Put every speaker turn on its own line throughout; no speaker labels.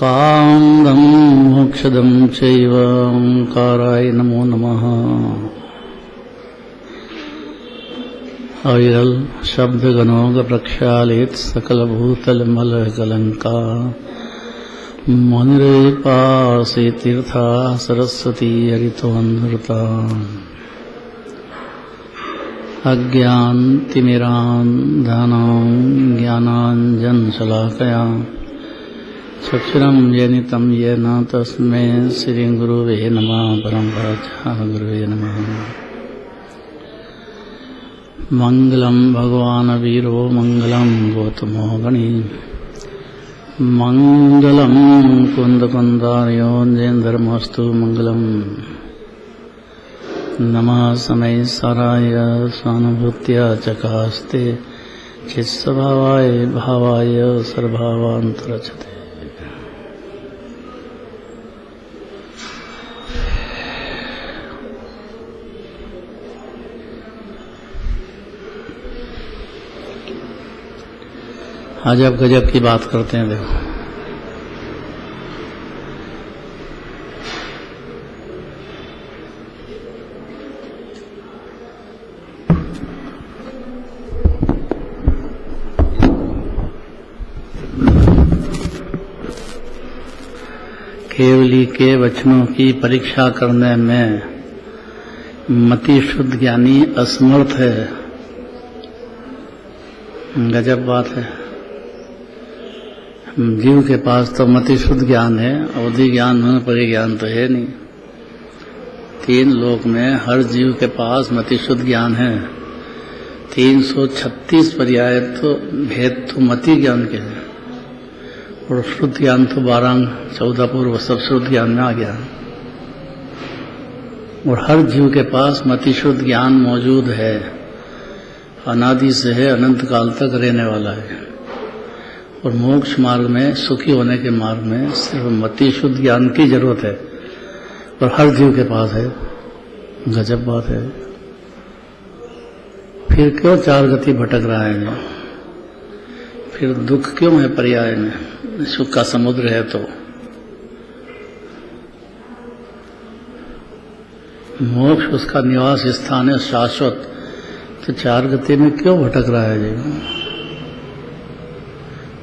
कामदं मोक्षदं चैव ओंकाराय नमो नमः। अविरल शब्दगणोग प्रक्षालित सकलभूतलमलकलंका मुनिरेपासी तीर्था सरस्वती हरितोऽनृता अज्ञानतिमिरान्धनां ज्ञानाञ्जनशलाकया चक्षुरं येनितं येन तस्मै श्रीगुरुवे नमः। परमपूज्याय गुरुवे नमः। मंगलम भगवान वीरो मंगलम गौतमो गणी मंगलम कुंद कुंदार्यो जयेन्द्रमस्तु मंगलम नमः समय साराय स्वानुभूत्या चकास्ते चित्स्वभावाय भावाय सर्वभावान्तरचते। अजब गजब की बात करते हैं। देखो, केवली के वचनों की परीक्षा करने में मति शुद्ध ज्ञानी असमर्थ है। गजब बात है। जीव के पास तो मति शुद्ध ज्ञान है, अवधि ज्ञान होने परिज्ञान तो है नहीं। तीन लोक में हर जीव के पास मति शुद्ध ज्ञान है। 336 पर्याय तो भेद तो मति ज्ञान के हैं और शुद्ध ज्ञान तो 12-14 पूर्व सब शुद्ध ज्ञान में आ गया। और हर जीव के पास मति शुद्ध ज्ञान मौजूद है, अनादि से है, अनंत काल तक रहने वाला है। और मोक्ष मार्ग में, सुखी होने के मार्ग में सिर्फ मति शुद्ध ज्ञान की जरूरत है और हर जीव के पास है। गजब बात है। फिर क्यों चार गति भटक रहा है? फिर दुख क्यों है पर्याय में? सुख का समुद्र है तो मोक्ष उसका निवास स्थान है शाश्वत, तो चार गति में क्यों भटक रहा है जीव?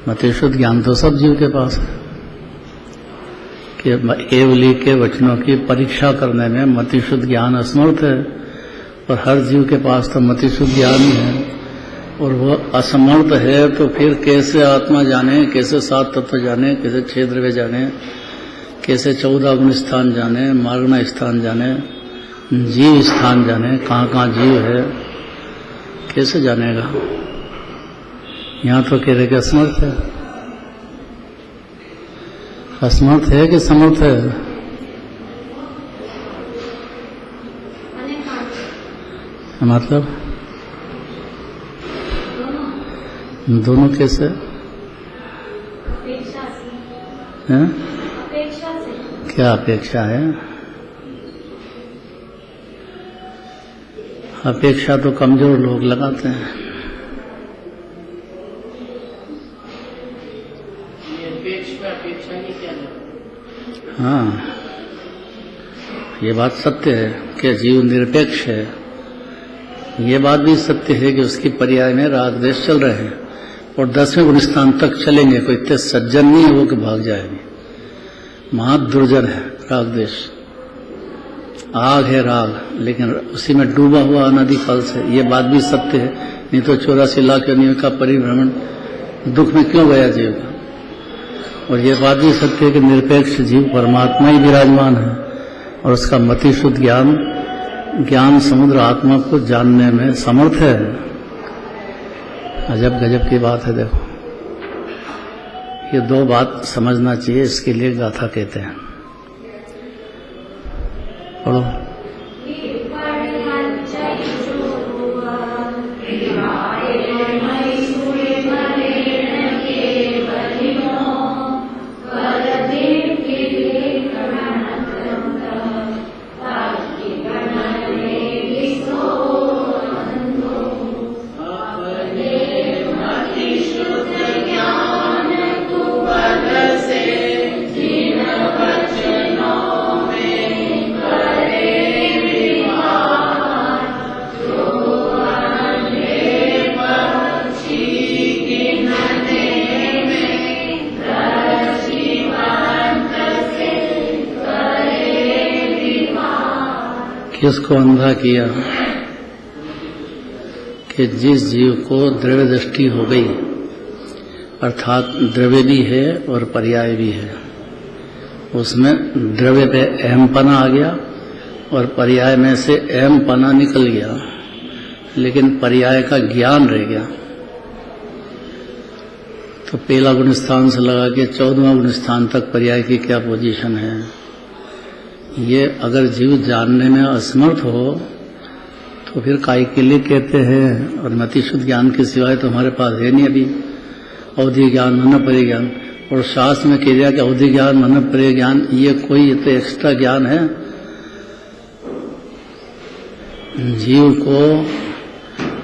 मति शुद्ध ज्ञान तो सब जीव के पास है। कि केवली के वचनों की परीक्षा करने में मति शुद्ध ज्ञान असमर्थ है और हर जीव के पास तो मति शुद्ध ज्ञान ही है। और वह असमर्थ है तो फिर कैसे आत्मा जाने, कैसे 7 तत्व जाने, कैसे 6 द्रव्य जाने, कैसे 14 गुण स्थान जाने, मार्गना स्थान जाने, जीव स्थान जाने, कहाँ कहाँ जीव है, कैसे जानेगा? यहाँ तो कह रहे कि असमर्थ है। असमर्थ है कि समर्थ है? मतलब दोनों कैसे हैं? क्या अपेक्षा है? अपेक्षा तो कमजोर लोग लगाते हैं। हाँ, ये बात सत्य है कि जीव निरपेक्ष है। ये बात भी सत्य है कि उसकी पर्याय में राग देश चल रहे हैं और 10वें गुण स्थान तक चलेंगे। कोई इतने सज्जन नहीं है वो कि भाग जाएंगे। महा दुर्जन है राग देश। आग है राग, लेकिन उसी में डूबा हुआ अनादि काल से। ये बात भी सत्य है, नहीं तो 84 लाख योनियों का परिभ्रमण दुख में क्यों गया जीव का? और ये बात भी सत्य है कि निरपेक्ष जीव परमात्मा ही विराजमान है और उसका मति शुद्ध ज्ञान समुद्र आत्मा को जानने में समर्थ है। अजब गजब की बात है। देखो, ये 2 बात समझना चाहिए, इसके लिए गाथा कहते हैं। पढ़ो। किसको अंधा किया कि जिस जीव को द्रव्य दृष्टि हो गई, अर्थात द्रव्य भी है और पर्याय भी है, उसमें द्रव्य पे अहमपना आ गया और पर्याय में से अहमपना निकल गया, लेकिन पर्याय का ज्ञान रह गया। तो पहला गुण स्थान से लगा के 14वां गुण स्थान तक पर्याय की क्या पोजीशन है, ये अगर जीव जानने में असमर्थ हो तो फिर काय के लिए कहते हैं। और मतिशुद्ध ज्ञान के सिवाय तो हमारे पास है नहीं अभी। अवधि ज्ञान, मन परि ज्ञान, और शास्त्र में कह दिया कि अवधि ज्ञान, मन परि ज्ञान, ये कोई तो एक्स्ट्रा ज्ञान है। जीव को,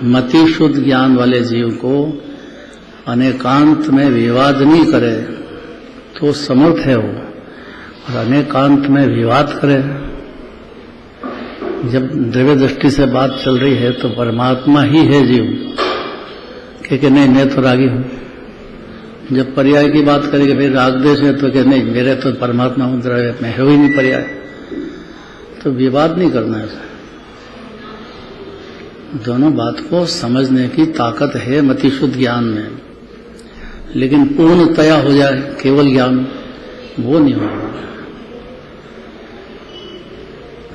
मतिशुद्ध ज्ञान वाले जीव को अनेकांत में विवाद नहीं करे तो समर्थ है वो, और अनेकांत में विवाद करे। जब द्रव्य दृष्टि से बात चल रही है तो परमात्मा ही है जीव, कि नहीं मैं तो रागी हूं। जब पर्याय की बात करेंगे फिर राग देश है तो कि नहीं मेरे तो परमात्मा हूं, द्रव्य में है ही नहीं पर्याय। तो विवाद नहीं करना है। दोनों बात को समझने की ताकत है मतिशुद्ध ज्ञान में, लेकिन पूर्णतया हो जाए केवल ज्ञान, वो नहीं होगा।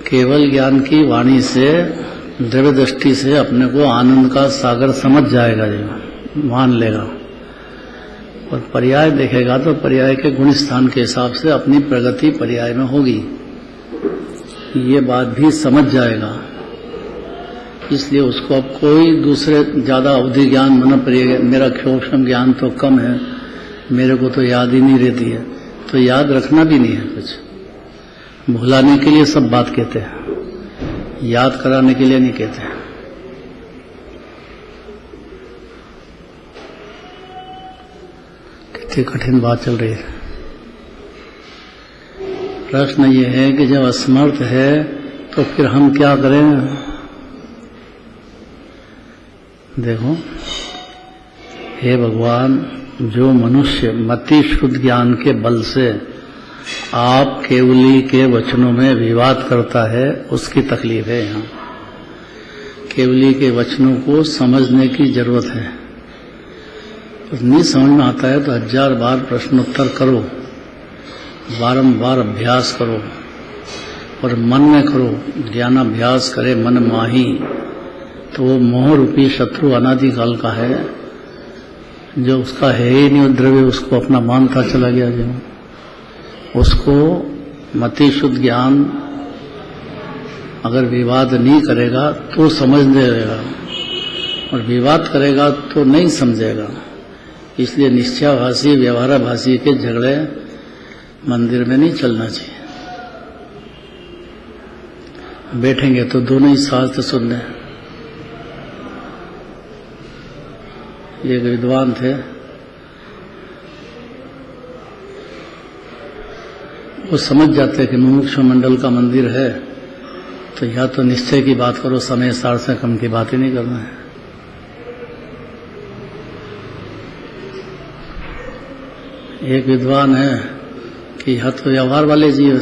केवल ज्ञान की वाणी से, द्रव्य दृष्टि से अपने को आनंद का सागर समझ जाएगा, जो मान लेगा। और पर्याय देखेगा तो पर्याय के गुण स्थान के हिसाब से अपनी प्रगति पर्याय में होगी, ये बात भी समझ जाएगा। इसलिए उसको अब कोई दूसरे ज्यादा अवधि ज्ञान, मन परि, मेरा क्षोभम ज्ञान तो कम है, मेरे को तो याद ही नहीं रहती है, तो याद रखना भी नहीं है कुछ। भुलाने के लिए सब बात कहते हैं, याद कराने के लिए नहीं कहते हैं। कितनी कठिन बात चल रही है। प्रश्न ये है कि जब असमर्थ है तो फिर हम क्या करें। देखो, हे भगवान, जो मनुष्य मति शुद्ध ज्ञान के बल से आप केवली के वचनों में विवाद करता है, उसकी तकलीफ है। यहाँ केवली के वचनों को समझने की जरूरत है। नहीं समझ में आता है तो 1000 बार प्रश्नोत्तर करो, बारंबार अभ्यास करो, और मन में करो। ज्ञानाभ्यास करे मन माही, तो वो मोह रूपी शत्रु अनादिकाल का है, जो उसका है ही नहीं द्रव्य, उसको अपना मानता चला गया। जो उसको मति शुद्ध ज्ञान अगर विवाद नहीं करेगा तो समझ लेगा, और विवाद करेगा तो नहीं समझेगा। इसलिए निश्चयाभासी व्यवहाराभासी के झगड़े मंदिर में नहीं चलना चाहिए। बैठेंगे तो दोनों ही शास्त्र सुन लें। एक विद्वान थे, वो समझ जाते कि मुमुक्षु मंडल का मंदिर है तो या तो निश्चय की बात करो, समय सार से कम की बात ही नहीं करना है। एक विद्वान है कि यह तो व्यवहार वाले जीव है,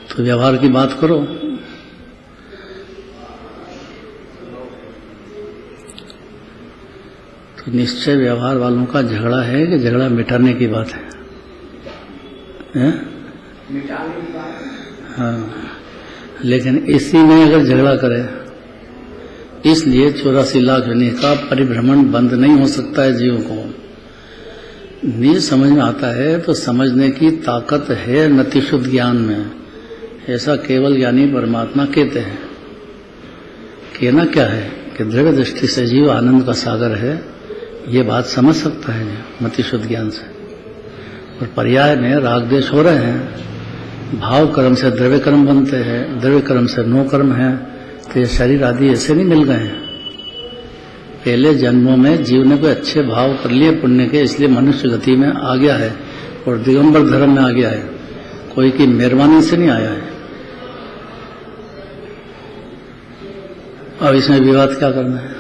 तो व्यवहार की बात करो। तो निश्चय व्यवहार वालों का झगड़ा है कि झगड़ा मिटाने की बात है? हाँ, लेकिन इसी में अगर झगड़ा करे, इसलिए 84 लाख योनि का परिभ्रमण बंद नहीं हो सकता है। जीव को नहीं समझ में आता है तो समझने की ताकत है मतिशुद्ध ज्ञान में, ऐसा केवल ज्ञानी परमात्मा कहते हैं। कहना क्या है कि द्रव्य दृष्टि से जीव आनंद का सागर है, ये बात समझ सकता है मतिशुद्ध ज्ञान से। और पर्याय में राग देश हो रहे हैं, भाव कर्म से द्रव्य कर्म बनते हैं, द्रव्य कर्म से नो कर्म है, तो ये शरीर आदि ऐसे नहीं मिल गए हैं। पहले जन्मों में जीव ने कोई अच्छे भाव कर लिए पुण्य के, इसलिए मनुष्य गति में आ गया है और दिगंबर धर्म में आ गया है, कोई की मेहरबानी से नहीं आया है। अब इसमें विवाद क्या करना है?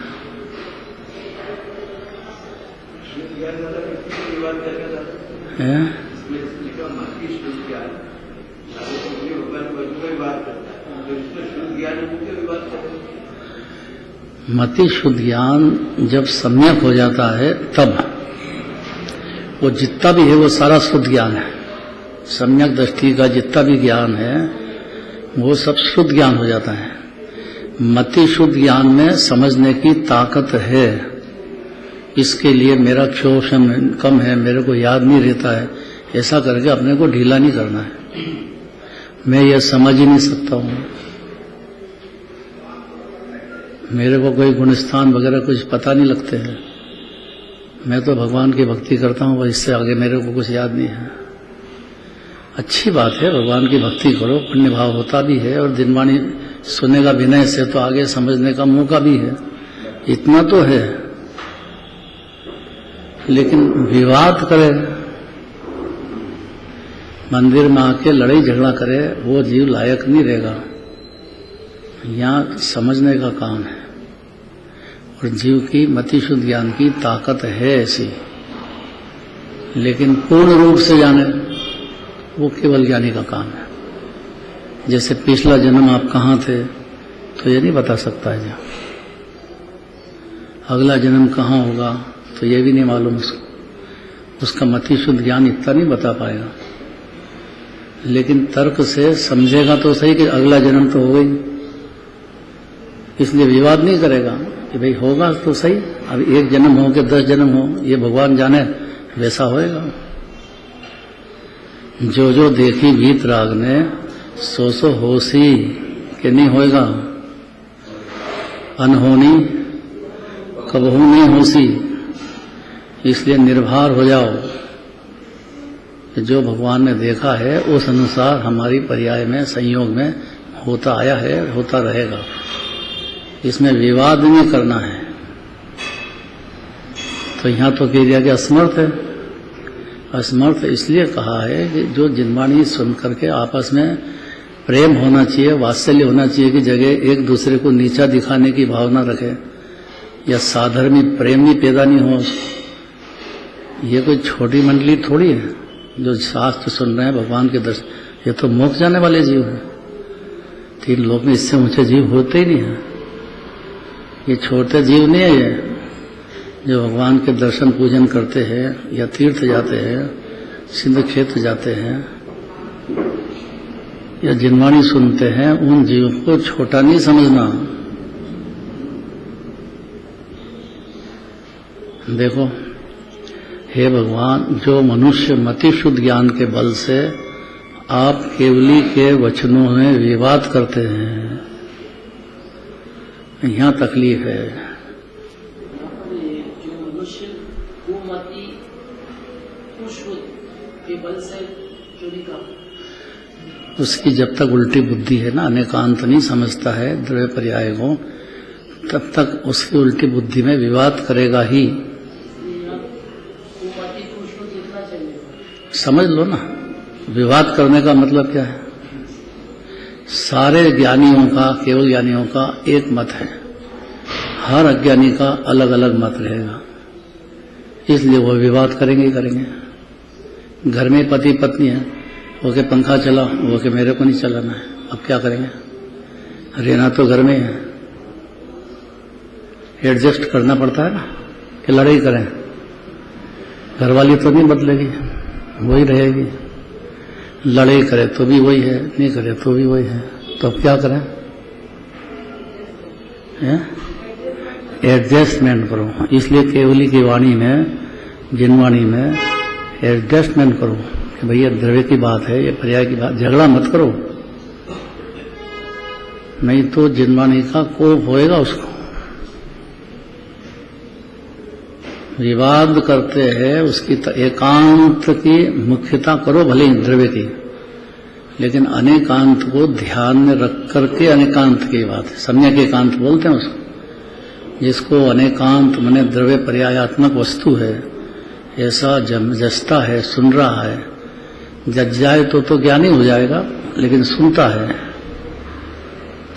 मति शुद्ध ज्ञान जब सम्यक हो जाता है तब वो जितना भी है वो सारा शुद्ध ज्ञान है। सम्यक दृष्टि का जितना भी ज्ञान है वो सब शुद्ध ज्ञान हो जाता है। मति शुद्ध ज्ञान में समझने की ताकत है, इसके लिए मेरा क्षोभम कम है, मेरे को याद नहीं रहता है, ऐसा करके अपने को ढीला नहीं करना है। मैं ये समझ ही नहीं सकता हूँ, मेरे को कोई गुणस्थान वगैरह कुछ पता नहीं लगते हैं, मैं तो भगवान की भक्ति करता हूँ, बस इससे आगे मेरे को कुछ याद नहीं है। अच्छी बात है, भगवान की भक्ति करो, पुण्य भाव होता भी है, और दिनवाणी सुनेगा विनय से तो आगे समझने का मौका भी है, इतना तो है। लेकिन विवाद करे, मंदिर में आके लड़ाई झगड़ा करे, वो जीव लायक नहीं रहेगा। यहाँ समझने का काम है, और जीव की मति शुद्ध ज्ञान की ताकत है ऐसी, लेकिन पूर्ण रूप से जाने वो केवल ज्ञानी का काम है। जैसे पिछला जन्म आप कहाँ थे तो ये नहीं बता सकता है, अगला जन्म कहाँ होगा तो ये भी नहीं मालूम उसको, उसका मति शुद्ध ज्ञान इतना नहीं बता पाएगा। लेकिन तर्क से समझेगा तो सही कि अगला जन्म तो होगा ही, इसलिए विवाद नहीं करेगा कि भाई होगा तो सही, अब एक जन्म हो कि 10 जन्म हो ये भगवान जाने, वैसा होएगा। जो जो देखी गीत राग ने सो सो होसी के नहीं होएगा, अनहोनी कबहू नहीं होसी। इसलिए निर्भर हो जाओ कि जो भगवान ने देखा है उस अनुसार हमारी पर्याय में संयोग में होता आया है, होता रहेगा, इसमें विवाद नहीं करना है। तो यहाँ तो कह दिया कि असमर्थ है। असमर्थ इसलिए कहा है कि जो जिनवाणी सुन करके आपस में प्रेम होना चाहिए, वात्सल्य होना चाहिए कि जगह एक दूसरे को नीचा दिखाने की भावना रखे या साधर्मी प्रेम भी पैदा नहीं हो। ये कोई छोटी मंडली थोड़ी है जो शास्त्र सुन रहे हैं, भगवान के दर्शन, ये तो मोक्ष जाने वाले जीव हैं। 3 लोक में इससे ऊंचे जीव होते ही नहीं है, ये छोटे जीव नहीं है। ये जो भगवान के दर्शन पूजन करते हैं या तीर्थ जाते हैं, सिंध क्षेत्र जाते हैं या जिनवाणी सुनते हैं, उन जीवों को छोटा नहीं समझना। देखो हे भगवान, जो मनुष्य मति शुद्ध ज्ञान के बल से आप केवली के वचनों में विवाद करते हैं, यहाँ तकलीफ है।
जो मनुष्य वो मति शुद्ध के बल से चोरी का,
उसकी जब तक उल्टी बुद्धि है ना, अनेकांत नहीं समझता है द्रव्य पर्याय को, तब तक उसकी उल्टी बुद्धि में विवाद करेगा ही। समझ लो ना, विवाद करने का मतलब क्या है। सारे ज्ञानियों का, केवल ज्ञानियों का एक मत है, हर अज्ञानी का अलग अलग मत रहेगा, इसलिए वो विवाद करेंगे ही करेंगे। घर में पति पत्नी है, वो के पंखा चला, वो के मेरे को नहीं चलाना है, अब क्या करेंगे, रहना तो घर में है, एडजस्ट करना पड़ता है ना, कि लड़ाई करें। घरवाली तो नहीं बदलेगी, वही रहेगी, लड़ाई करे तो भी वही है, नहीं करे तो भी वही है, तो अब क्या करें, एडजस्टमेंट करो। इसलिए केवली की वाणी में, जिनवाणी में एडजस्टमेंट करो कि भैया द्रव्य की बात है, ये पर्याय की बात, झगड़ा मत करो, नहीं तो जिनवाणी का कोप होएगा उसको। विवाद करते हैं उसकी एकांत की मुख्यता करो, भले ही द्रव्य की, लेकिन अनेकांत को ध्यान में रख करके अनेकांत की बात है, सम्यक एकांत बोलते हैं उसको, जिसको अनेकांत माने द्रव्य पर्यायात्मक वस्तु है, ऐसा जसता है, सुन रहा है, जज जाए तो ज्ञानी हो जाएगा, लेकिन सुनता है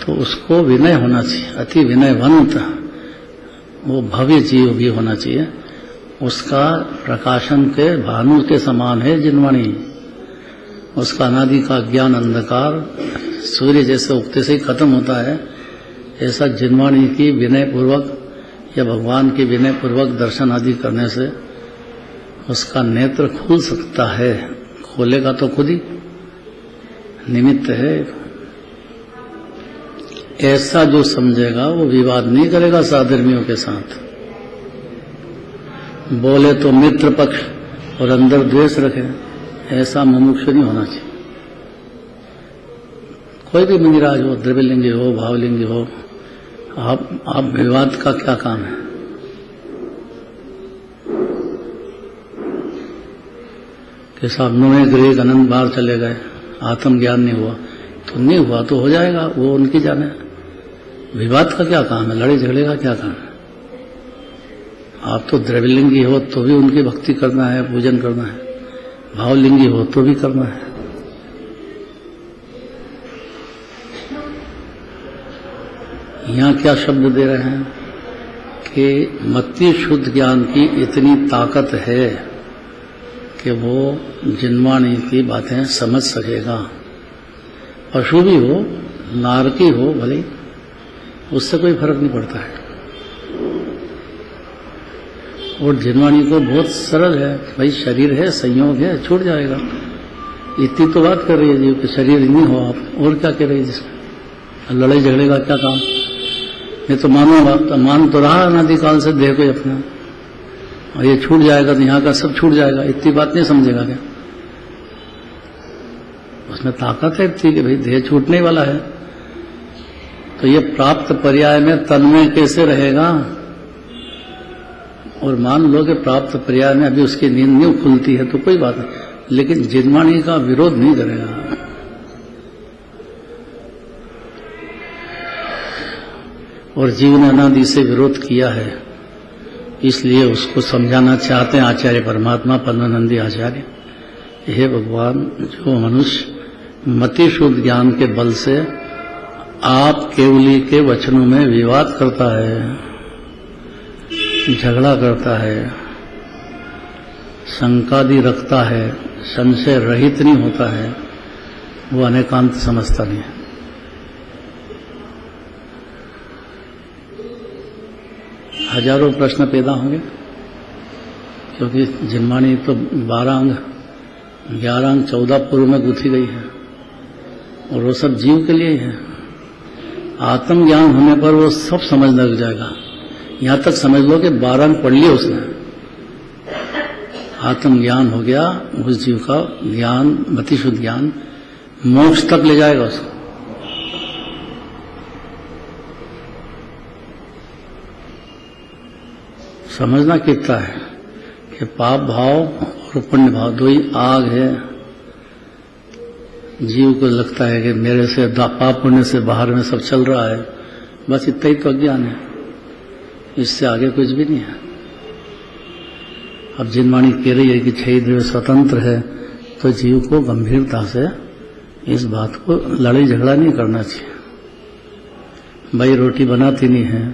तो उसको विनय होना चाहिए, अति विनयवंत, वो भव्य जीव भी होना चाहिए। उसका प्रकाशन के भानु के समान है जिनवाणी, उसका अनादि का ज्ञान अंधकार सूर्य जैसे उगते से ही खत्म होता है, ऐसा जिनवाणी की विनय पूर्वक या भगवान की विनय पूर्वक दर्शन आदि करने से उसका नेत्र खुल सकता है। खोलेगा तो खुद ही, निमित्त है। ऐसा जो समझेगा वो विवाद नहीं करेगा साधर्मियों के साथ। बोले तो मित्र पक्ष और अंदर द्वेष रखे, ऐसा मुमुक्षु नहीं होना चाहिए। कोई भी मुनिराज हो, द्रव्यलिंगी हो, भावलिंगी हो, आप विवाद का क्या काम है? कि साहब नोए ग्रेग अनंत बार चले गए, आत्मज्ञान नहीं हुआ, तो नहीं हुआ तो हो जाएगा, वो उनकी जाने। विवाद का क्या काम है? लड़ाई झगड़े का क्या काम है? आप तो द्रव्यलिंगी हो तो भी उनकी भक्ति करना है, पूजन करना है, भावलिंगी हो तो भी करना है। यहां क्या शब्द दे रहे हैं कि मति शुद्ध ज्ञान की इतनी ताकत है कि वो जिनवाणी की बातें समझ सकेगा। पशु भी हो, नारकी हो, भले उससे कोई फर्क नहीं पड़ता है। और जिनवाणी को बहुत सरल है, भाई शरीर है, संयोग है, छूट जाएगा। इतनी तो बात कर रही है जीव कि शरीर नहीं हो आप, और क्या कह रही है जिसमें? लड़ाई झगड़े का क्या काम? ये तो मान तो रहा अनादिकाल से देह को अपना, और ये छूट जाएगा तो यहाँ का सब छूट जाएगा। इतनी बात नहीं समझेगा क्या? उसमें ताकत है इतनी कि भाई देह छूटने वाला है, तो ये प्राप्त पर्याय में तन्मय कैसे रहेगा? और मान लो कि प्राप्त पर्याय में अभी उसकी नींद नहीं खुलती है तो कोई बात नहीं, लेकिन जिनवाणी का विरोध नहीं करेगा। और जीव ने अनादि से विरोध किया है, इसलिए उसको समझाना चाहते हैं आचार्य परमात्मा पद्मानंदी आचार्य। हे भगवान, जो मनुष्य मति शुद्ध ज्ञान के बल से आप केवली के वचनों में विवाद करता है, झगड़ा करता है, शंकादि रखता है, संशय रहित नहीं होता है, वो अनेकांत समझता नहीं है। हजारों प्रश्न पैदा होंगे, क्योंकि जिनवाणी तो 12 अंग 11 अंग 14 पूर्व में गुथी गई है, और वो सब जीव के लिए ही है। आत्मज्ञान होने पर वो सब समझ लग जाएगा। यहां तक समझ लो कि 12 अंग पढ़ लिए उसने, आत्मज्ञान हो गया, उस जीव का ज्ञान, मति शुद्ध ज्ञान मोक्ष तक ले जाएगा उसको। समझना कितना है कि पाप भाव और पुण्य भाव दो ही आग है। जीव को लगता है कि मेरे से पाप पुण्य से बाहर में सब चल रहा है, बस इतना ही तो अज्ञान है, इससे आगे कुछ भी नहीं है। अब जिनवाणी कह रही है कि 6 द्रव्य स्वतंत्र है, तो जीव को गंभीरता से इस बात को लड़ाई झगड़ा नहीं करना चाहिए। भाई रोटी बनाती नहीं है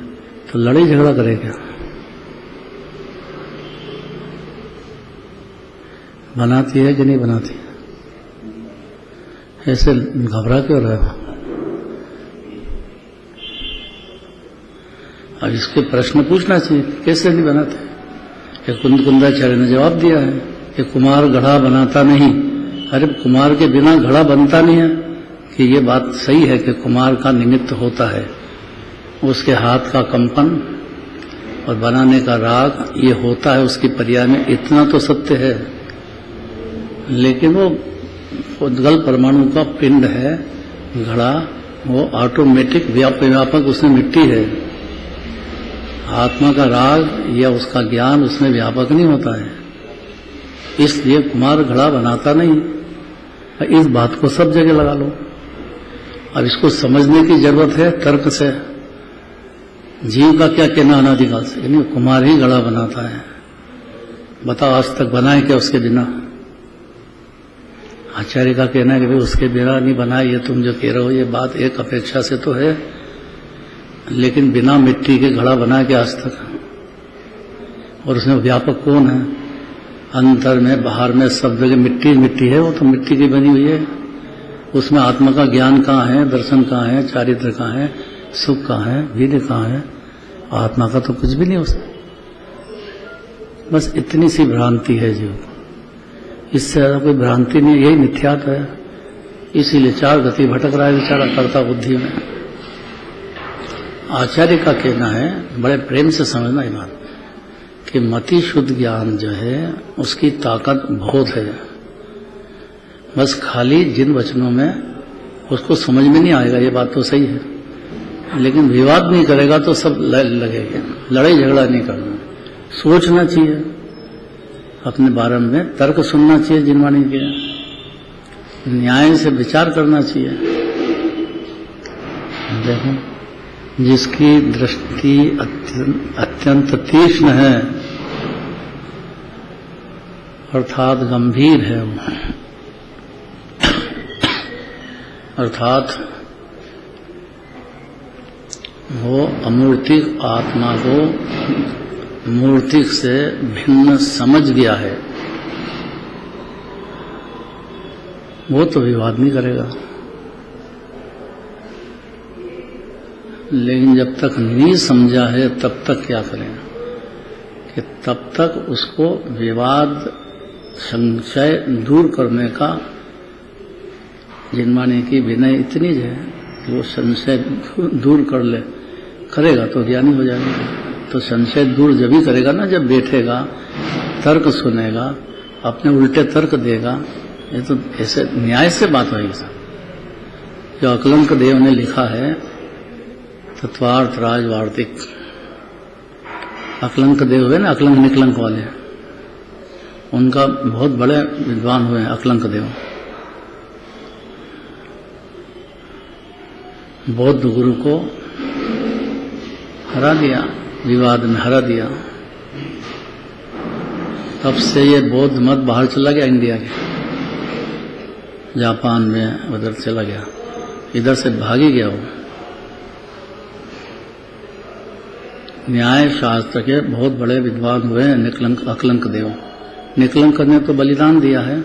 तो लड़ाई झगड़ा करेगा? बनाती है कि नहीं बनाती? ऐसे घबरा क्यों रहे हो? अब इसके प्रश्न पूछना चाहिए, कैसे नहीं बनाते? कुंदाचार्य ने जवाब दिया है कि कुमार घड़ा बनाता नहीं। अरे कुमार के बिना घड़ा बनता नहीं है, कि ये बात सही है कि कुमार का निमित्त होता है, उसके हाथ का कंपन और बनाने का राग ये होता है उसकी पर्याय में, इतना तो सत्य है। लेकिन वो उद्गल परमाणु का पिंड है घड़ा, वो ऑटोमेटिक व्यापक उसमें मिट्टी है। आत्मा का राग या उसका ज्ञान उसमें व्यापक नहीं होता है, इसलिए कुमार घड़ा बनाता नहीं। इस बात को सब जगह लगा लो। अब इसको समझने की जरूरत है तर्क से। जीव का क्या कहना अनादिकाल से, यानी कुमार ही घड़ा बनाता है। बताओ आज तक बनाए क्या उसके बिना? आचार्य का कहना है कि भाई उसके बिना नहीं बना। ये तुम जो कह रहे हो ये बात एक अपेक्षा से तो है, लेकिन बिना मिट्टी के घड़ा बना के आज तक, और उसमें व्यापक कौन है? अंतर में बाहर में सब जगह मिट्टी मिट्टी है, वो तो मिट्टी की बनी हुई है। उसमें आत्मा का ज्ञान कहाँ है, दर्शन कहाँ है, चारित्र कहाँ है, सुख कहाँ है, वीर्य कहाँ है? आत्मा का तो कुछ भी नहीं उसमें। बस इतनी सी भ्रांति है जीव को, इससे ज्यादा कोई भ्रांति नहीं, यही मिथ्यात्व है। इसीलिए चार गति भटक रहा है बेचारा कर्ता बुद्धि में। आचार्य का कहना है, बड़े प्रेम से समझना ये बात, कि मति शुद्ध ज्ञान जो है उसकी ताकत बहुत है। बस खाली जिन वचनों में उसको समझ में नहीं आएगा, ये बात तो सही है, लेकिन विवाद नहीं करेगा तो सब लगेगा। लड़ाई झगड़ा नहीं करना, सोचना चाहिए, अपने बारे में तर्क सुनना चाहिए, जिनवाणी के न्याय से विचार करना चाहिए। देखो, जिसकी दृष्टि अत्यंत तीक्ष्ण है अर्थात गंभीर है, अर्थात वो अमूर्तिक आत्मा को मूर्तिक से भिन्न समझ गया है, वो तो विवाद नहीं करेगा। लेकिन जब तक नहीं समझा है तब तक क्या करें, कि तब तक उसको विवाद संशय दूर करने का जिनमाने की विनय इतनी है कि वो संशय दूर कर ले, करेगा तो ज्ञानी हो जाएगा। तो संशय दूर जब ही करेगा ना, जब बैठेगा, तर्क सुनेगा, अपने उल्टे तर्क देगा। ये तो ऐसे न्याय से बात होगी साहब। जो अकलंक देव ने लिखा है तत्वार्थ राज वार्तिक, अकलंक देव है ना, अकलंक निकलंक वाले, उनका बहुत बड़े विद्वान हुए हैं अकलंक देव। बौद्ध गुरु को हरा दिया, विवाद में हरा दिया। तब से ये बौद्ध मत बाहर चला गया, इंडिया के, जापान में उधर चला गया, इधर से भाग ही गया वो। न्याय शास्त्र के बहुत बड़े विद्वान हुए हैं निकलंक अकलंक देव। निकलंक ने तो बलिदान दिया है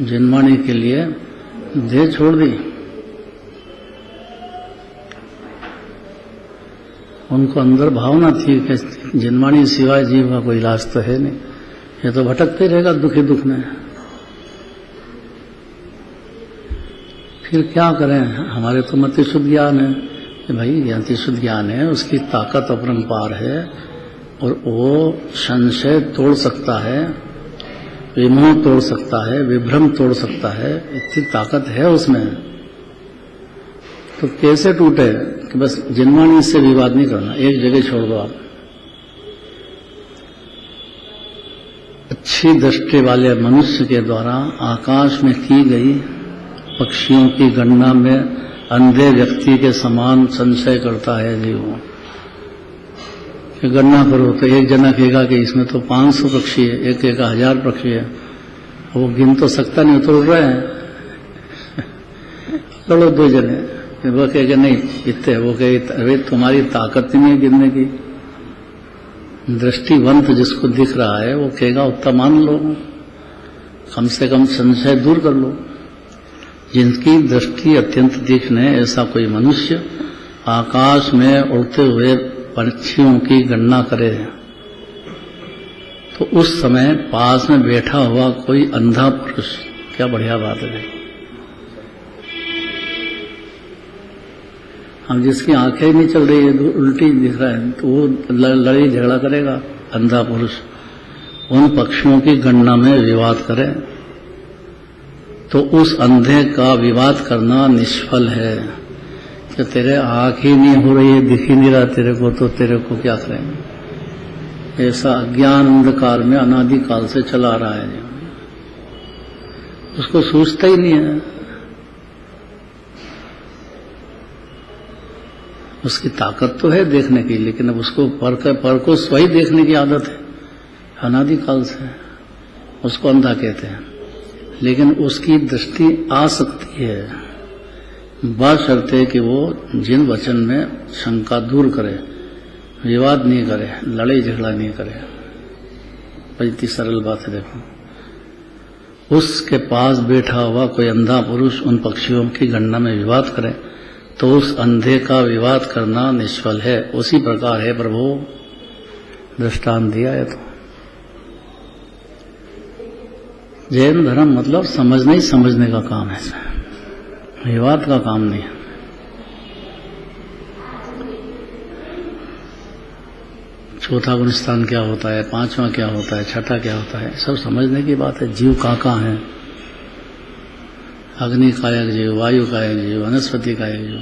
जिनवाणी के लिए, देह छोड़ दी। उनको अंदर भावना थी कि जिनवाणी सिवाय जीव का कोई इलाज तो है नहीं, ये तो भटकते रहेगा दुखी दुख में। फिर क्या करें, हमारे तो मति शुद्ध ज्ञान है कि भाई ज्ञाति शुद्ध ज्ञान है, उसकी ताकत अपरंपार है और वो संशय तोड़ सकता है, विमोह तोड़ सकता है, विभ्रम तोड़ सकता है, इतनी ताकत है उसमें। तो कैसे टूटे कि बस जिनवाणी से विवाद नहीं करना, एक जगह छोड़ दो आप। अच्छी दृष्टि वाले मनुष्य के द्वारा आकाश में की गई पक्षियों की गणना में अंधे व्यक्ति के समान संशय करता है जीव। कि गणना करो तो एक जना कहेगा कि इसमें तो 500 पक्षी है, एक कहेगा 1000 पक्षी है, वो गिन तो सकता नहीं, तो उड़ रहे हैं। लड़ो दो जने, वो कहेगा नहीं इतने, वो कहे अरे तुम्हारी ताकत ही नहीं गिनने की। दृष्टिवंत जिसको दिख रहा है वो कहेगा उतना मान लो, कम से कम संशय दूर कर लो। जिनकी दृष्टि अत्यंत तीक्ष्ण है, ऐसा कोई मनुष्य आकाश में उड़ते हुए पक्षियों की गणना करे तो उस समय पास में बैठा हुआ कोई अंधा पुरुष, क्या बढ़िया बात है। हम जिसकी आंखें नहीं चल रही है, उल्टी दिख रहा है, तो वो लड़ाई झगड़ा करेगा अंधा पुरुष, उन पक्षियों की गणना में विवाद करे तो उस अंधे का विवाद करना निष्फल है। कि तेरे आंख ही नहीं हो रही है, दिख ही नहीं रहा तेरे को, तो तेरे को क्या करें। ऐसा अज्ञान अंधकार में अनादिकाल से चला रहा है, उसको सूझता ही नहीं है। उसकी ताकत तो है देखने की, लेकिन अब उसको पर को स्वयं देखने की आदत है अनादिकाल से, उसको अंधा कहते हैं। लेकिन उसकी दृष्टि आ सकती है, बशर्ते कि वो जिन वचन में शंका दूर करे, विवाद नहीं करे, लड़ाई झगड़ा नहीं करे। इतनी सरल बात है। देखो, उसके पास बैठा हुआ कोई अंधा पुरुष उन पक्षियों की गणना में विवाद करे तो उस अंधे का विवाद करना निष्फल है। उसी प्रकार है प्रभु, दृष्टांत दिया है। तो जैन धर्म मतलब समझना ही समझने का काम है, विवाद का काम नहीं है। चौथा गुण स्थान क्या होता है, पांचवा क्या होता है, छठा क्या होता है, सब समझने की बात है। जीव कहाँ है, अग्नि कायक जीव, वायु कायक जीव, वनस्पति कायक जीव,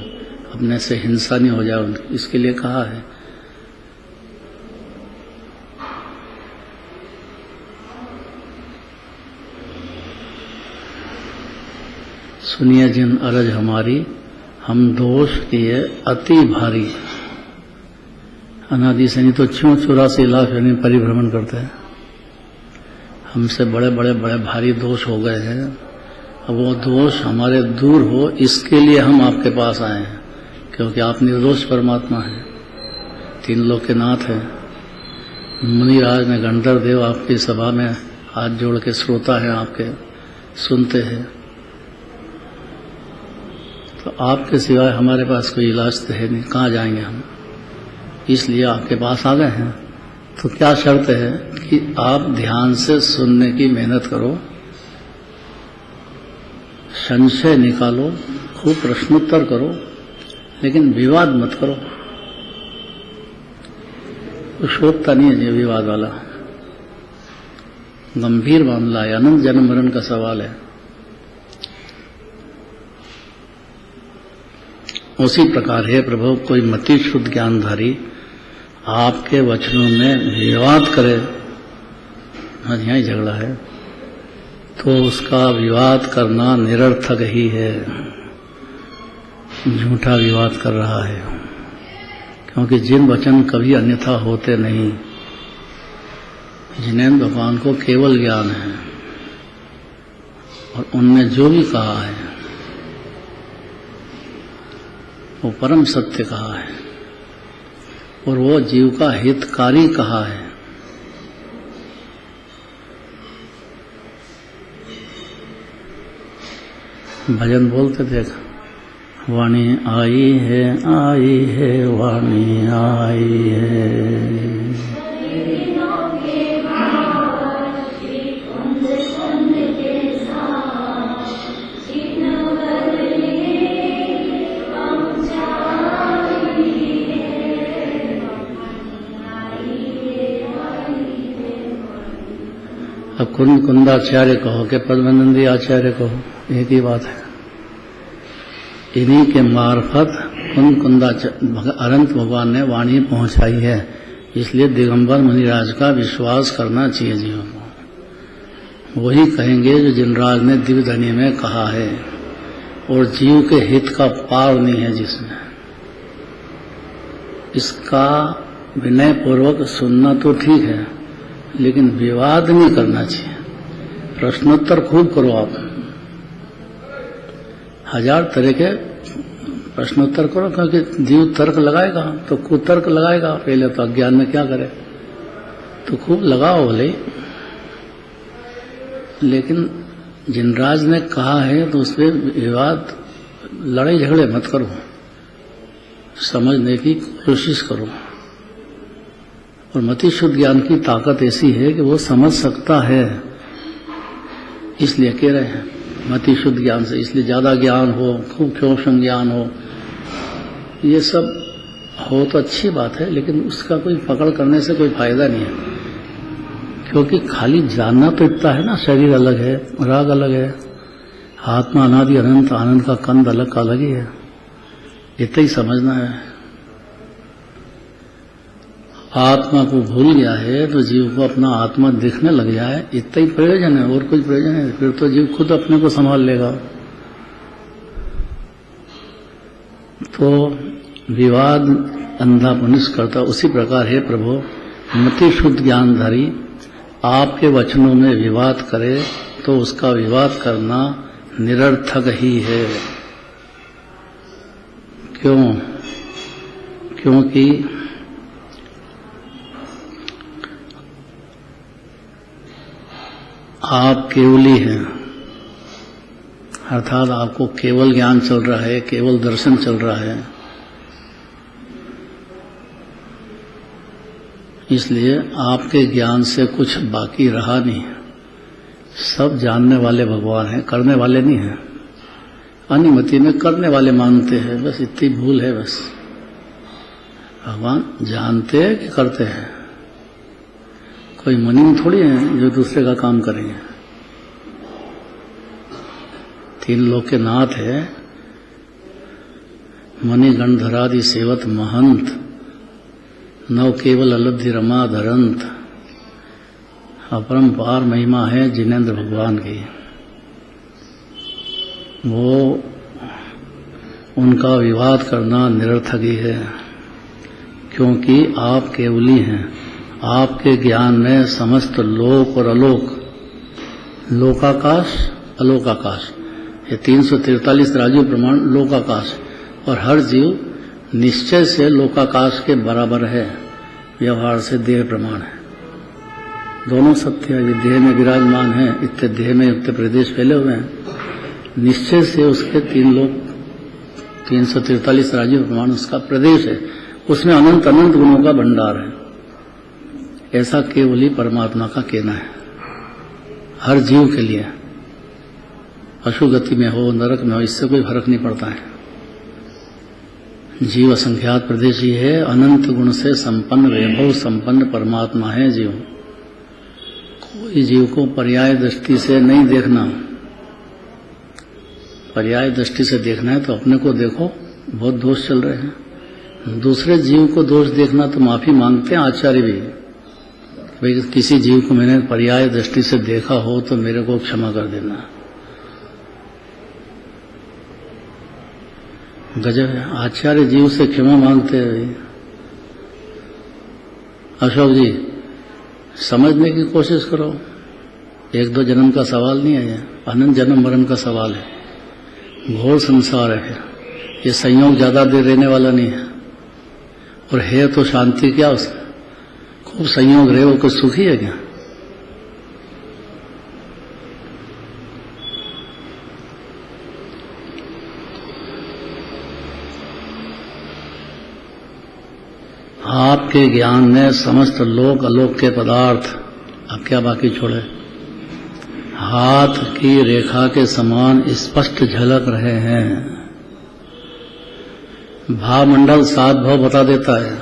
अपने से हिंसा नहीं हो जाए इसके लिए कहा है। सुनिए जिन अरज हमारी, हम दोष किए अति भारी। अनादि से नहीं तो 84 लाख यानी परिभ्रमण करते हैं। हमसे बड़े बड़े बड़े भारी दोष हो गए हैं। अब वो दोष हमारे दूर हो, इसके लिए हम आपके पास आए हैं, क्योंकि आप निर्दोष परमात्मा हैं, तीन लोक के नाथ हैं। मुनिराज ने गंधर्व देव आपकी सभा में हाथ जोड़ के श्रोता है, आपके सुनते हैं। तो आपके सिवाय हमारे पास कोई इलाज तो है नहीं, कहाँ जाएंगे हम, इसलिए आपके पास आ गए हैं। तो क्या शर्त है कि आप ध्यान से सुनने की मेहनत करो, संशय निकालो, खूब प्रश्नोत्तर करो, लेकिन विवाद मत करो। कुशोत्ता नहीं है ये विवाद वाला, गंभीर मामला है, अनंत जन्म मरण का सवाल है। उसी प्रकार है प्रभु, कोई मति शुद्ध ज्ञानधारी आपके वचनों में विवाद करे, यहाँ ही झगड़ा है, तो उसका विवाद करना निरर्थक ही है, झूठा विवाद कर रहा है। क्योंकि जिन वचन कभी अन्यथा होते नहीं, जिन्हें भगवान को केवल ज्ञान है और उनने जो भी कहा है वो परम सत्य कहा है और वो जीव का हितकारी कहा है। भजन बोलते थे, वाणी आई है वाणी आई है। अब कुंदाचार्य कहो कि पद्मनंदी आचार्य कहो, एक ही बात है। इन्हीं के मार्फत अनंत भगवान ने वाणी पहुंचाई है। इसलिए दिगंबर मुनिराज का विश्वास करना चाहिए जीवों को। वही कहेंगे जो जिनराज ने दिव्य ध्वनि में कहा है, और जीव के हित का पार नहीं है जिसमें। इसका विनय पूर्वक सुनना तो ठीक है, लेकिन विवाद नहीं करना चाहिए। प्रश्नोत्तर खूब करो आप, 1000 तरह के प्रश्नोत्तर करो, क्योंकि जीव तर्क लगाएगा तो कुतर्क लगाएगा। पहले तो अज्ञान में क्या करे, तो खूब लगाओ भले, लेकिन जिनराज ने कहा है तो उस पर विवाद, लड़ाई झगड़े मत करो, समझने की कोशिश करो। और मति शुद्ध ज्ञान की ताकत ऐसी है कि वो समझ सकता है, इसलिए कह रहे हैं मति शुद्ध ज्ञान से। इसलिए ज्यादा ज्ञान हो, खूब क्षोभन ज्ञान हो, ये सब हो तो अच्छी बात है, लेकिन उसका कोई पकड़ करने से कोई फायदा नहीं है। क्योंकि खाली जानना तो इतना है ना, शरीर अलग है, राग अलग है, आत्मा अनादि अनंत, आनंद का कंद अलग का अलग ही है, इतना ही समझना है। आत्मा को भूल गया है तो जीव को अपना आत्मा दिखने लग जाए, इतना ही प्रयोजन है, और कुछ प्रयोजन है? फिर तो जीव खुद अपने को संभाल लेगा। तो विवाद अंधा मनुष्य करता, उसी प्रकार है प्रभु, मति शुद्ध ज्ञानधारी आपके वचनों में विवाद करे तो उसका विवाद करना निरर्थक ही है। क्यों? क्योंकि आप केवली हैं, अर्थात आपको केवल ज्ञान चल रहा है, केवल दर्शन चल रहा है। इसलिए आपके ज्ञान से कुछ बाकी रहा नहीं। सब जानने वाले भगवान हैं, करने वाले नहीं हैं। अनुमति में करने वाले मानते हैं, बस इतनी भूल है। बस भगवान जानते हैं कि करते हैं। कोई मनी थोड़ी है जो दूसरे का काम करेंगे। तीन लोक के नाथ है, मणि गणधरादि सेवत महंत, नव केवल अलब्धि रमा धरंत। अपरंपार महिमा है जिनेन्द्र भगवान की। वो उनका विवाद करना निरर्थक ही है, क्योंकि आप केवली हैं। आपके ज्ञान में समस्त लोक और अलोक, लोकाकाश अलोकाकाश, ये 343 राजीव प्रमाण लोकाकाश, और हर जीव निश्चय से लोकाकाश के बराबर है। व्यवहार से देह प्रमाण है, दोनों सत्य है। ये देह में विराजमान है, इतने देह में इतने प्रदेश फैले हुए हैं। निश्चय से उसके 3 लोक 343 राजीव प्रमाण उसका प्रदेश है, उसमें अनंत अनंत गुणों का भंडार है। ऐसा केवल ही परमात्मा का कहना है हर जीव के लिए। पशु गति में हो, नरक में हो, इससे कोई फर्क नहीं पड़ता है। जीव असंख्यात प्रदेश ही है, अनंत गुण से संपन्न, वैभव संपन्न परमात्मा है जीव। कोई जीव को पर्याय दृष्टि से नहीं देखना। पर्याय दृष्टि से देखना है तो अपने को देखो, बहुत दोष चल रहे हैं। दूसरे जीव को दोष देखना तो माफी मांगते हैं आचार्य भी, भाई किसी जीव को मैंने पर्याय दृष्टि से देखा हो तो मेरे को क्षमा कर देना। गजब है, आचार्य जीव से क्षमा मांगते हैं। अशोक जी, समझने की कोशिश करो। 1-2 जन्म का सवाल नहीं है, अनंत जन्म मरण का सवाल है। घोर संसार है, ये संयोग ज्यादा देर रहने वाला नहीं है। और है तो शांति क्या उसका? खूब संयोग रहे वो कुछ सुखी है क्या? आपके ज्ञान में समस्त लोक अलोक के पदार्थ, अब क्या बाकी छोड़े, हाथ की रेखा के समान स्पष्ट झलक रहे हैं। भावमंडल 7 भाव बता देता है।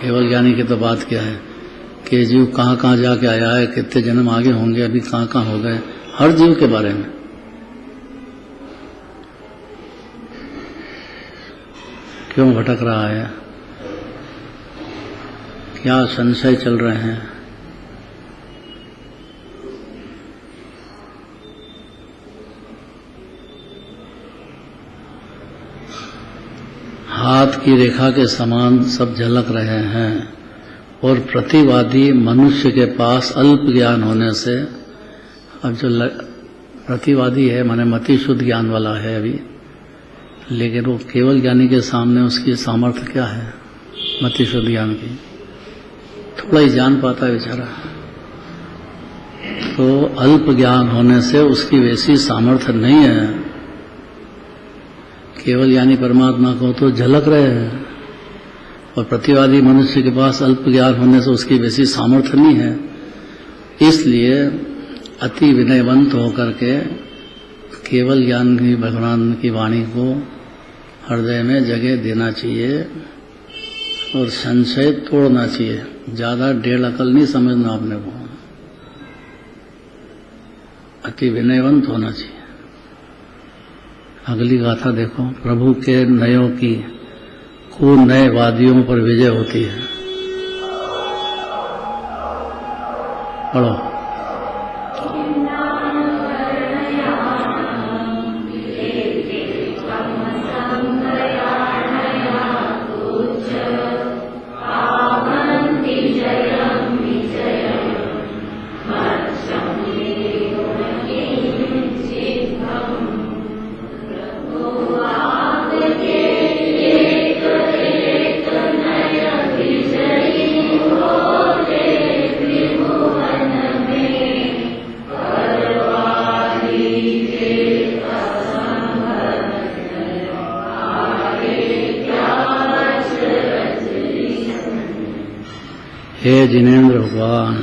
केवल ज्ञानी की तो बात क्या है कि जीव कहाँ कहाँ जाके आया है, कितने जन्म आगे होंगे, अभी कहाँ कहाँ हो गए, हर जीव के बारे में। क्यों भटक रहा है, क्या संशय चल रहे हैं। हाथ की रेखा के समान सब झलक रहे हैं। और प्रतिवादी मनुष्य के पास अल्प ज्ञान होने से, अब जो प्रतिवादी है माने मति शुद्ध ज्ञान वाला है अभी, लेकिन वो केवल ज्ञानी के सामने उसकी सामर्थ्य क्या है मति शुद्ध ज्ञान की, थोड़ा ही जान पाता है बेचारा। तो अल्प ज्ञान होने से उसकी वैसी सामर्थ्य नहीं है। केवल ज्ञानी परमात्मा को तो झलक रहे हैं, और प्रतिवादी मनुष्य के पास अल्प ज्ञान होने से उसकी वैसी सामर्थ्य नहीं है। इसलिए अति विनयवंत होकर के केवल ज्ञान की भगवान की वाणी को हृदय में जगह देना चाहिए और संशय तोड़ना चाहिए। ज्यादा डेढ़ अकल नहीं समझना अपने को, अति विनयवंत होना चाहिए। अगली गाथा देखो, प्रभु के नयों की को नए वादियों पर विजय होती है। पढ़ो। हे जिनेंद्र भगवान,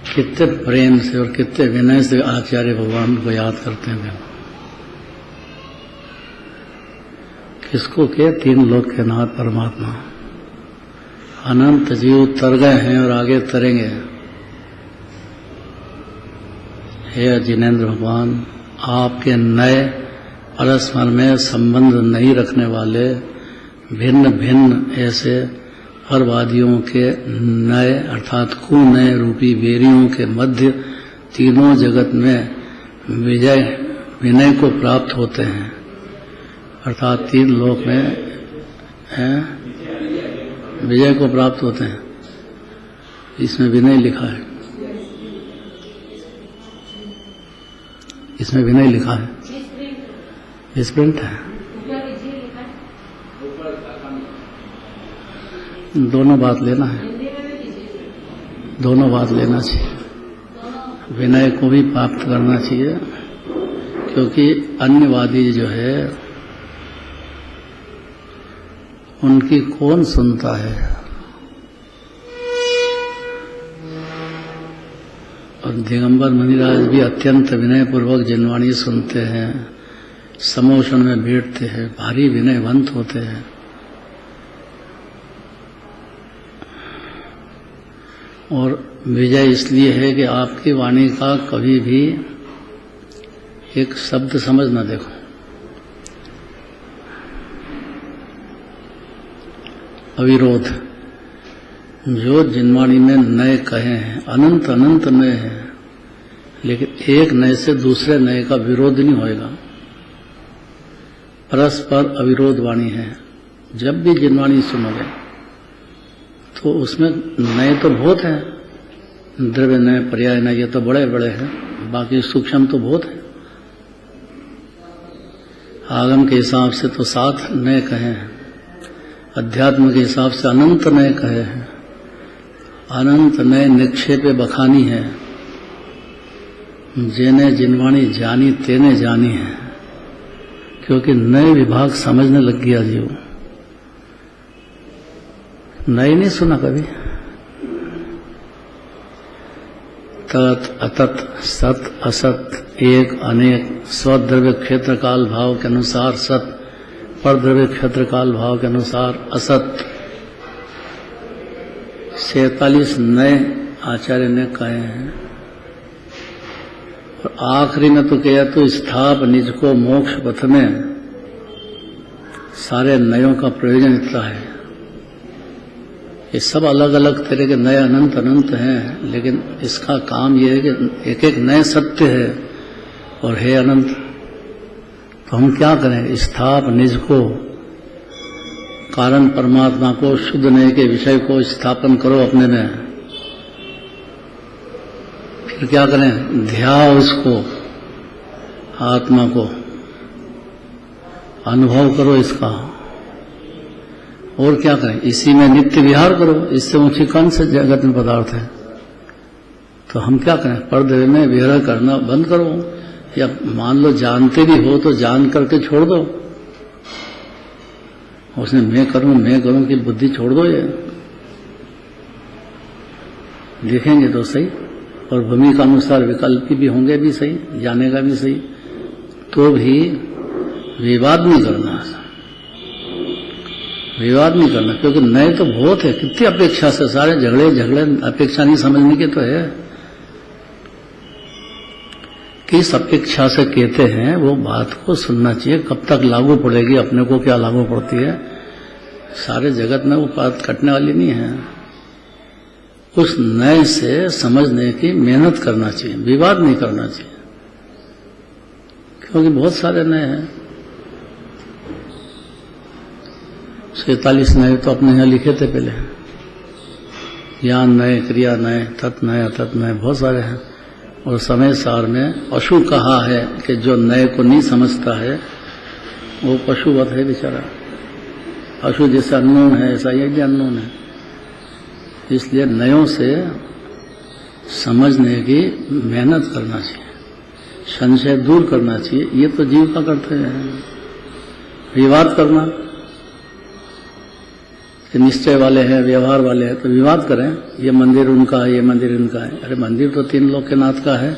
कितने प्रेम से और कितने विनय से आचार्य भगवान को याद करते हैं। किसको के? तीन लोक के नाथ परमात्मा। अनंत जीव तर गए हैं और आगे तरेंगे। हे जिनेंद्र भगवान, आपके नए परस्पर में संबंध नहीं रखने वाले भिन्न भिन्न ऐसे परवादियों के नए अर्थात कुनय रूपी बेरियों के मध्य तीनों जगत में विनय को प्राप्त होते हैं। अर्थात तीन लोक में विजय को प्राप्त होते हैं। इसमें विनय लिखा है, इसमें विनय लिखा है, इस प्रिंट है। दोनों बात लेना है, दोनों बात लेना चाहिए। विनय को भी प्राप्त करना चाहिए, क्योंकि अन्यवादी जो है उनकी कौन सुनता है। और दिगंबर मुनिराज भी अत्यंत विनय पूर्वक जिनवाणी सुनते हैं, समोषण में बैठते हैं, भारी विनयवंत होते हैं। और विजय इसलिए है कि आपकी वाणी का कभी भी एक शब्द समझ न देखो। अविरोध, जो जिनवाणी में नए कहे हैं, अनंत अनंत नए हैं, लेकिन एक नए से दूसरे नए का विरोध नहीं होएगा। परस्पर अविरोध वाणी है। जब भी जिनवाणी सुनोगे तो उसमें नए तो बहुत हैं, द्रव्य नए, पर्याय नए, ये तो बड़े बड़े हैं, बाकी सूक्ष्म तो बहुत है। आगम के हिसाब से तो 7 नए कहे हैं, अध्यात्म के हिसाब से अनंत नए कहे हैं। अनंत नए निक्षेपे बखानी है, जेने जिनवाणी जानी तेने जानी है। क्योंकि नए विभाग समझने लग गया जीव, नए नहीं सुना कभी। तत् अतत्, सत असत, एक अनेक, स्वद्रव्य क्षेत्र काल भाव के अनुसार सत, परद्रव्य क्षेत्र काल भाव के अनुसार असत। 47 नए आचार्य ने कहे हैं। और आखिरी में तो कहा तो स्थाप निज को मोक्ष पथ में। सारे नयों का प्रयोजन इतना है। ये सब अलग अलग तरह के नए अनंत अनंत हैं, लेकिन इसका काम यह है कि एक एक नए सत्य है और है अनंत। तो हम क्या करें? स्थाप निज को, कारण परमात्मा को, शुद्ध नए के विषय को स्थापन करो अपने में। फिर क्या करें? ध्याओ इसको, आत्मा को, अनुभव करो इसका। और क्या करें? इसी में नित्य विहार करो। इससे ऊंची कौन से जगत में पदार्थ है? तो हम क्या करें? पर्दे में विहार करना बंद करो, या मान लो जानते भी हो तो जान करके छोड़ दो। उसने मैं करूं की बुद्धि छोड़ दो। ये देखेंगे तो सही, और भूमि का अनुसार विकल्प भी होंगे भी सही, जानेगा भी सही। तो भी विवाद नहीं करना, विवाद नहीं करना, क्योंकि नए तो बहुत है। कितनी अपेक्षा से सारे झगड़े अपेक्षा नहीं समझने के तो है। किस अपेक्षा से कहते हैं वो बात को सुनना चाहिए। कब तक लागू पड़ेगी, अपने को क्या लागू पड़ती है, सारे जगत में वो बात कटने वाली नहीं है। उस नए से समझने की मेहनत करना चाहिए, विवाद नहीं करना चाहिए, क्योंकि बहुत सारे नए हैं। 47 नए तो अपने यहाँ लिखे थे पहले। ज्ञान नए, क्रिया नए, तत् नए, अतत् नए, बहुत सारे हैं। और समय सार में पशु कहा है कि जो नए को नहीं समझता है वो पशुवत है बेचारा। पशु जैसे अननोन है, ऐसा ये भी अननोन है। इसलिए नयों से समझने की मेहनत करना चाहिए, संशय दूर करना चाहिए। ये तो जीव का कर्तव्य है। विवाद करना, कि निश्चय वाले हैं, व्यवहार वाले हैं, तो विवाद करें, ये मंदिर उनका है, ये मंदिर इनका है। अरे मंदिर तो तीन लोक के नाथ का है।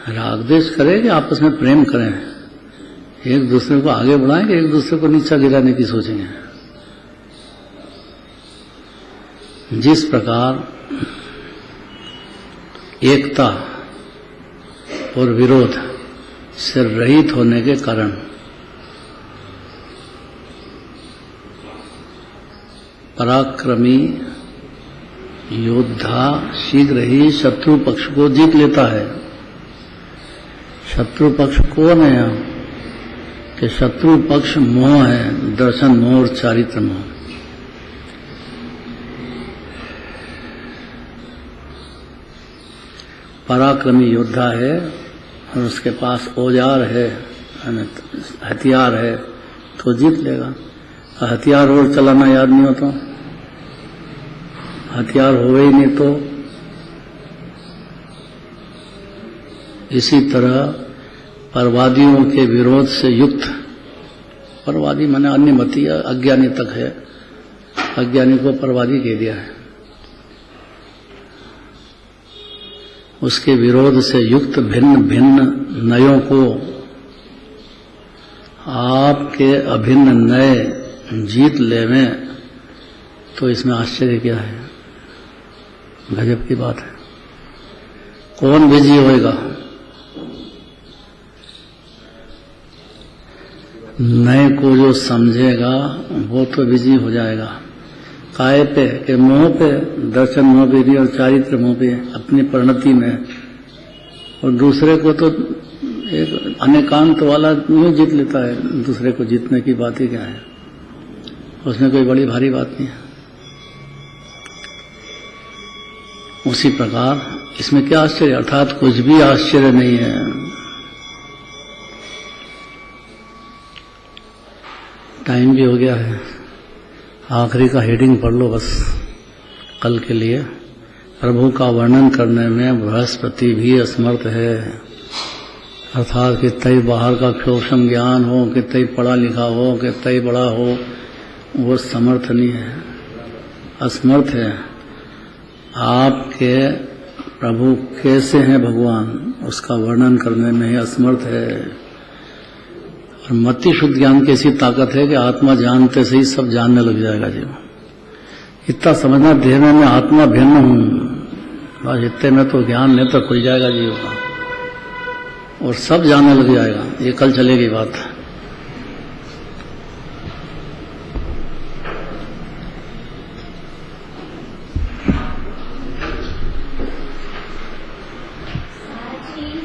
राग द्वेष करें कि आपस में प्रेम करें, एक दूसरे को आगे बढ़ाएं कि एक दूसरे को नीचा गिराने की सोचेंगे। जिस प्रकार एकता और विरोध से रहित होने के कारण पराक्रमी योद्धा शीघ्र ही शत्रु पक्ष को जीत लेता है। शत्रु पक्ष कौन है यहाँ? कि शत्रु पक्ष मोह है, दर्शन मोह और चारित्र मोह। पराक्रमी योद्धा है और उसके पास औजार है, हथियार है, तो जीत लेगा। हथियार और चलाना याद नहीं हो तो, हथियार हो ही नहीं तो। इसी तरह परवादियों के विरोध से युक्त, परवादी माने अन्य मती अज्ञानी तक है, अज्ञानी को परवादी कह दिया है। उसके विरोध से युक्त भिन्न भिन्न नयों को आपके अभिन्न नए जीत लेवें, तो इसमें आश्चर्य क्या है? गजब की बात है। कौन विजयी होएगा? नए को जो समझेगा वो तो विजयी हो जाएगा। काय पे? के मोह पे, दर्शन मोह पे भी और चारित्र मोह पे, अपनी परिणति में। और दूसरे को तो एक अनेकांत वाला नहीं जीत लेता है। दूसरे को जीतने की बात ही क्या है? उसमें कोई बड़ी भारी बात नहीं है। उसी प्रकार इसमें क्या आश्चर्य? अर्थात कुछ भी आश्चर्य नहीं है। टाइम भी हो गया है, आखिरी का हेडिंग पढ़ लो बस कल के लिए। प्रभु का वर्णन करने में बृहस्पति भी असमर्थ है। अर्थात कितना बाहर का क्षोभम ज्ञान हो, कितना पढ़ा लिखा हो, कितना बड़ा हो, वो समर्थ नहीं है, असमर्थ है। आपके प्रभु कैसे हैं भगवान, उसका वर्णन करने में ही असमर्थ है। और मति शुद्ध ज्ञान की ऐसी ताकत है कि आत्मा जानते से ही सब जानने लग जाएगा जीव। इतना समझना देह में मैं आत्मा भिन्न हूं, बस इतने में तो ज्ञान नेत्र खुल जाएगा जीव का और सब जानने लग जाएगा। ये कल चलेगी बात।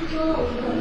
जो